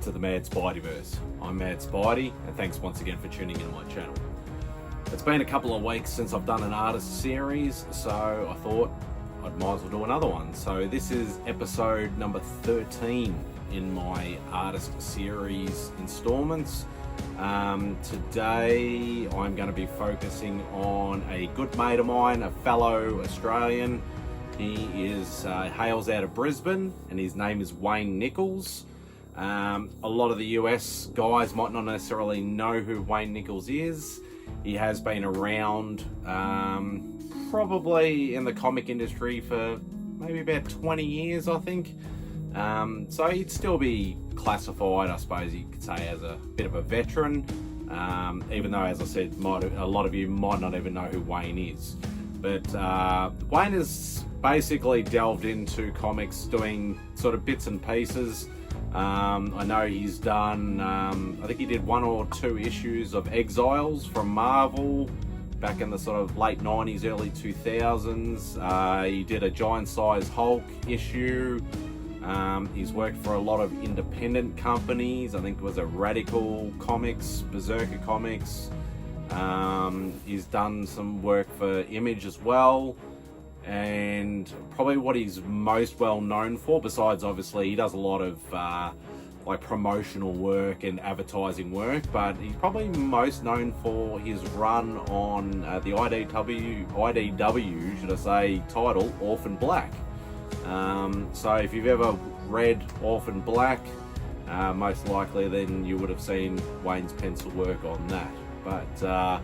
to the MadSpideyverse. I'm MadSpidey, and thanks once again for tuning into my channel. It's been a couple of weeks since I've done an artist series, so I thought I might as well do another one. So this is episode number 13 in my artist series installments. Today I'm going to be focusing on a good mate of mine, a fellow Australian. He hails out of Brisbane, and his name is Wayne Nichols. A lot of the US guys might not necessarily know who Wayne Nichols is. He has been around probably in the comic industry for maybe about 20 years, I think. So he'd still be classified, I suppose you could say, as a bit of a veteran, even though, as I said, a lot of you might not even know who Wayne is. But Wayne has basically delved into comics doing sort of bits and pieces. I know he's done, I think he did 1 or 2 issues of Exiles from Marvel back in the sort of late 90s, early 2000s. He did a giant size Hulk issue. He's worked for a lot of independent companies. I think it was a Radical Comics, Berserker Comics. He's done some work for Image as well. And probably what he's most well known for, besides obviously he does a lot of like promotional work and advertising work, but he's probably most known for his run on the IDW, should I say, title Orphan Black. So if you've ever read Orphan Black, most likely then you would have seen Wayne's pencil work on that. But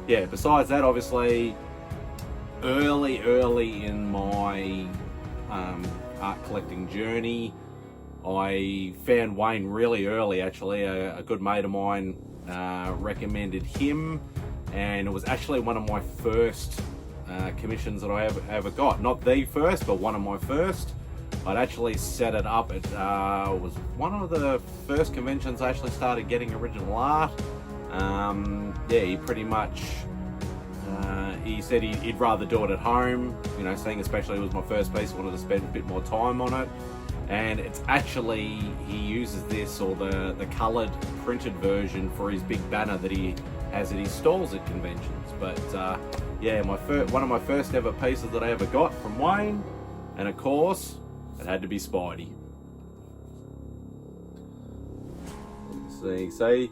yeah, besides that, obviously early in my art collecting journey, I found Wayne really early. Actually, a good mate of mine recommended him, and it was actually one of my first commissions that I ever got. Not the first, but one of my first. I'd actually set it up at was one of the first conventions I actually started getting original art. Yeah, he pretty much he said he'd rather do it at home, you know, seeing especially it was my first piece, I wanted to spend a bit more time on it. And it's actually, he uses this, or the coloured printed version, for his big banner that he has at his stalls at conventions. But yeah, one of my first ever pieces that I ever got from Wayne, and of course it had to be Spidey. Let's see,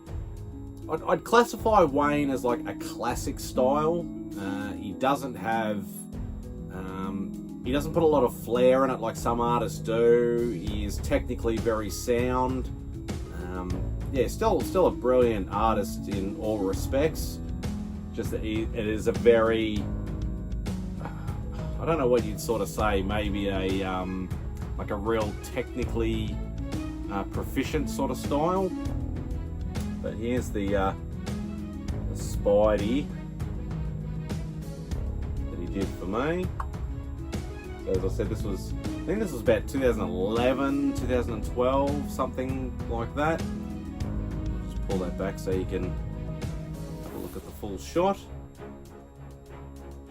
I'd classify Wayne as like a classic style. He doesn't have, he doesn't put a lot of flair in it like some artists do. He is technically very sound. Yeah, still a brilliant artist in all respects. Just that it is a very, I don't know what you'd sort of say, maybe a like a real technically proficient sort of style. But here's the Spidey that he did for me. So as I said, I think this was about 2011, 2012, something like that. Just pull that back so you can have a look at the full shot.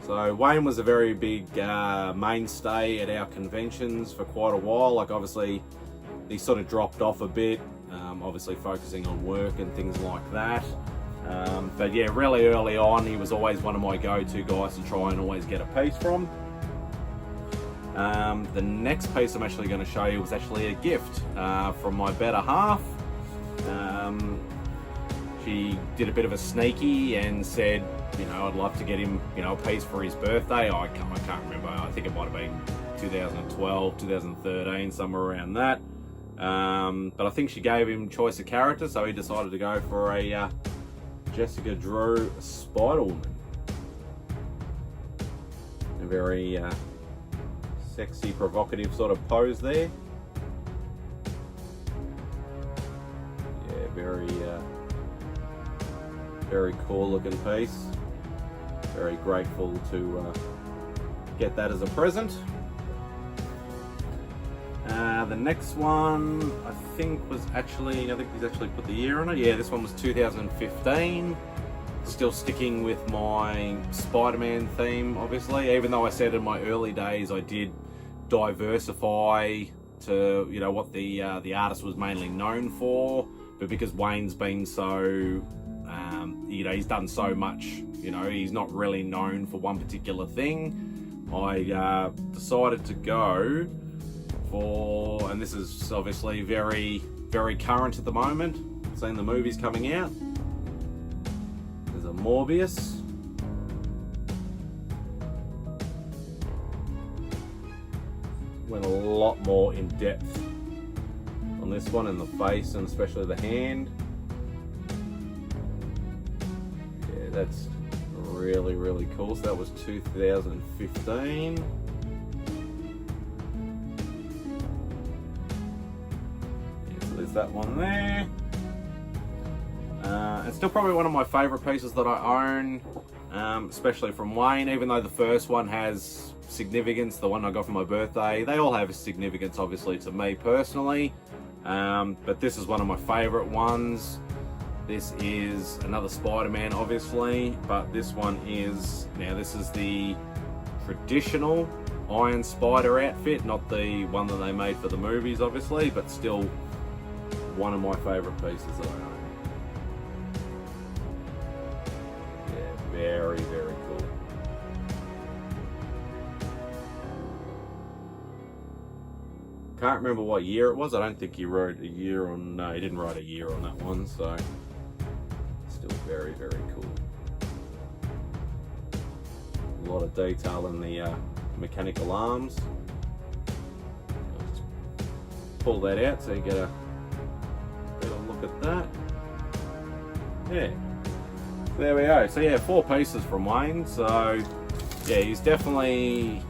So Wayne was a very big mainstay at our conventions for quite a while. Like obviously he sort of dropped off a bit, obviously focusing on work and things like that. But yeah, really early on, he was always one of my go-to guys to try and always get a piece from. The next piece I'm actually going to show you was actually a gift from my better half. She did a bit of a sneaky and said, you know, I'd love to get him, you know, a piece for his birthday. I can't remember. I think it might have been 2012, 2013, somewhere around that. But I think she gave him choice of character, so he decided to go for a Jessica Drew Spider-Woman. A very sexy, provocative sort of pose there. Yeah, very cool looking piece. Very grateful to get that as a present. The next one I think he's actually put the year on it. Yeah, this one was 2015. Still sticking with my Spider-Man theme, obviously, even though I said in my early days I did diversify to, you know, what the artist was mainly known for, but because Wayne's been so, you know, he's done so much, you know, he's not really known for one particular thing. I decided to go for, and this is obviously very, very current at the moment, seeing the movies coming out. There's a Morbius. Went a lot more in depth on this one, in the face and especially the hand. Yeah, that's really, really cool. So that was 2015. Yeah, so there's that one there. It's still probably one of my favourite pieces that I own, especially from Wayne, even though the first one has significance, the one I got for my birthday. They all have a significance, obviously, to me personally, but this is one of my favourite ones. This is another Spider-Man, obviously, but this one is, now this is the traditional Iron Spider outfit, not the one that they made for the movies, obviously, but still one of my favourite pieces that I own. Yeah, very, very cool. Can't remember what year it was. I don't think he wrote a year on, no, he didn't write a year on that one, so still very, very cool. A lot of detail in the mechanical arms. I'll just pull that out so you get a better look at that. Yeah, there we go. So yeah, 4 pieces from Wayne. So yeah, he's definitely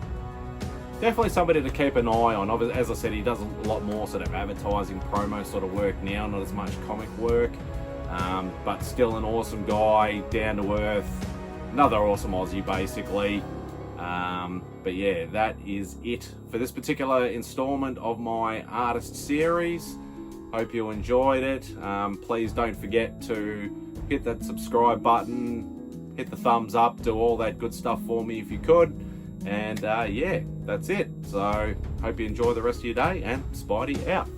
somebody to keep an eye on. As I said, he does a lot more sort of advertising, promo sort of work now, not as much comic work, but still an awesome guy, down to earth, another awesome Aussie basically. But yeah, that is it for this particular installment of my artist series. Hope you enjoyed it. Please don't forget to hit that subscribe button, hit the thumbs up, do all that good stuff for me if you could. And yeah, that's it. So hope you enjoy the rest of your day, and Spidey out.